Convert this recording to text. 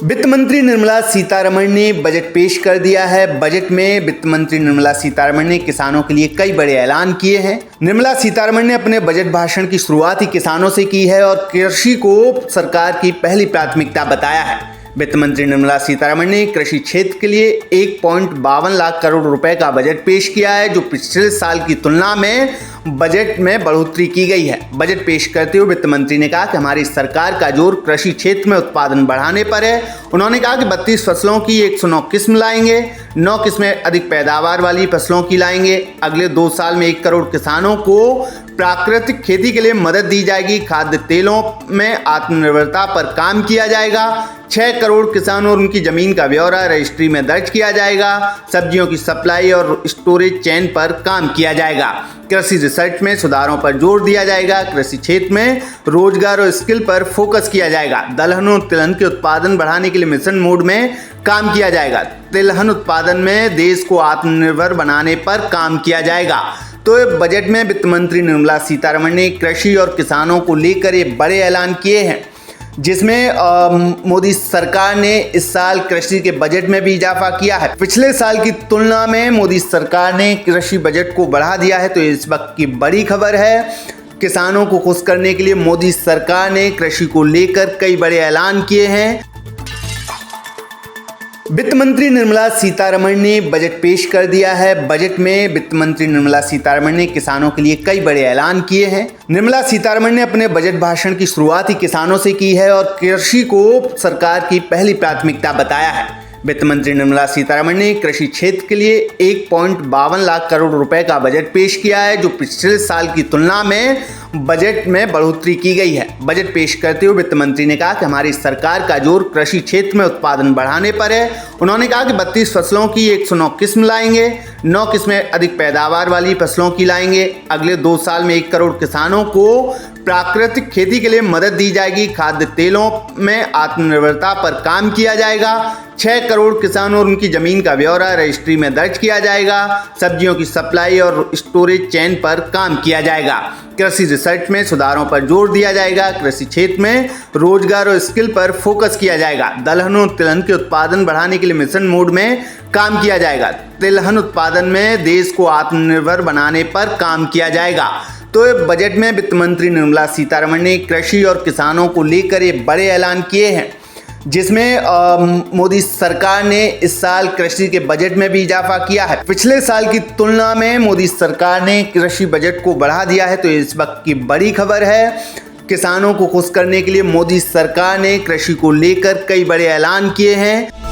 वित्त मंत्री निर्मला सीतारमण ने बजट पेश कर दिया है। बजट में वित्त मंत्री निर्मला सीतारमण ने किसानों के लिए कई बड़े ऐलान किए हैं। निर्मला सीतारमण ने अपने बजट भाषण की शुरुआत ही किसानों से की है और कृषि को सरकार की पहली प्राथमिकता बताया है। वित्त मंत्री निर्मला सीतारमण ने कृषि क्षेत्र के लिए 1.52 लाख करोड़ रुपए का बजट पेश किया है, जो पिछले साल की तुलना में बजट में बढ़ोतरी की गई है। बजट पेश करते हुए वित्त मंत्री ने कहा कि हमारी सरकार का जोर कृषि क्षेत्र में उत्पादन बढ़ाने पर है। उन्होंने कहा कि 32 फसलों की 109 किस्म लाएंगे, 9 किस्में अधिक पैदावार वाली फसलों की लाएंगे। अगले 2 साल में 1 करोड़ किसानों को प्राकृतिक खेती के लिए मदद दी जाएगी। खाद्य तेलों में आत्मनिर्भरता पर काम किया जाएगा। 6 करोड़ किसानों और उनकी जमीन का ब्यौरा रजिस्ट्री में दर्ज किया जाएगा। सब्जियों की सप्लाई और स्टोरेज चेन पर काम किया जाएगा। कृषि रिसर्च में सुधारों पर जोर दिया जाएगा। कृषि क्षेत्र में रोजगार और स्किल पर फोकस किया जाएगा। दलहन और तिलहन के उत्पादन बढ़ाने के लिए मिशन मोड में काम किया जाएगा। तिलहन उत्पादन में देश को आत्मनिर्भर बनाने पर काम किया जाएगा। तो बजट में वित्त मंत्री निर्मला सीतारमण ने कृषि और किसानों को लेकर ये बड़े ऐलान किए हैं, जिसमें मोदी सरकार ने इस साल कृषि के बजट में भी इजाफा किया है। पिछले साल की तुलना में मोदी सरकार ने कृषि बजट को बढ़ा दिया है। तो इस वक्त की बड़ी खबर है, किसानों को खुश करने के लिए मोदी सरकार ने कृषि को लेकर कई बड़े ऐलान किए हैं। वित्त मंत्री निर्मला सीतारमण ने बजट पेश कर दिया है। बजट में वित्त मंत्री निर्मला सीतारमण ने किसानों के लिए कई बड़े ऐलान किए हैं। निर्मला सीतारमण ने अपने बजट भाषण की शुरुआत ही किसानों से की है और कृषि को सरकार की पहली प्राथमिकता बताया है। वित्त मंत्री निर्मला सीतारमण ने कृषि क्षेत्र के लिए 1.52 लाख करोड़ रुपए का बजट पेश किया है, जो पिछले साल की तुलना में बजट में बढ़ोतरी की गई है। बजट पेश करते हुए वित्त मंत्री ने कहा कि हमारी सरकार का जोर कृषि क्षेत्र में उत्पादन बढ़ाने पर है। उन्होंने कहा कि 32 फसलों की 109 किस्म लाएंगे, 9 किस्में अधिक पैदावार वाली फसलों की लाएंगे। अगले 2 साल में 1 करोड़ किसानों को प्राकृतिक खेती के लिए मदद दी जाएगी। खाद्य तेलों में आत्मनिर्भरता पर काम किया जाएगा। 6 करोड़ किसानों और उनकी जमीन का ब्यौरा रजिस्ट्री में दर्ज किया जाएगा। सब्जियों की सप्लाई और स्टोरेज चेन पर काम किया जाएगा। कृषि रिसर्च में सुधारों पर जोर दिया जाएगा। कृषि क्षेत्र में रोजगार और स्किल पर फोकस किया जाएगा। दलहन और तिलहन के उत्पादन बढ़ाने के लिए मिशन मोड में काम किया जाएगा। तिलहन उत्पादन में देश को आत्मनिर्भर बनाने पर काम किया जाएगा। तो बजट में वित्त मंत्री निर्मला सीतारमण ने कृषि और किसानों को लेकर ये बड़े ऐलान किए हैं, जिसमें मोदी सरकार ने इस साल कृषि के बजट में भी इजाफा किया है। पिछले साल की तुलना में मोदी सरकार ने कृषि बजट को बढ़ा दिया है। तो इस वक्त की बड़ी खबर है, किसानों को खुश करने के लिए मोदी सरकार ने कृषि को लेकर कई बड़े ऐलान किए हैं।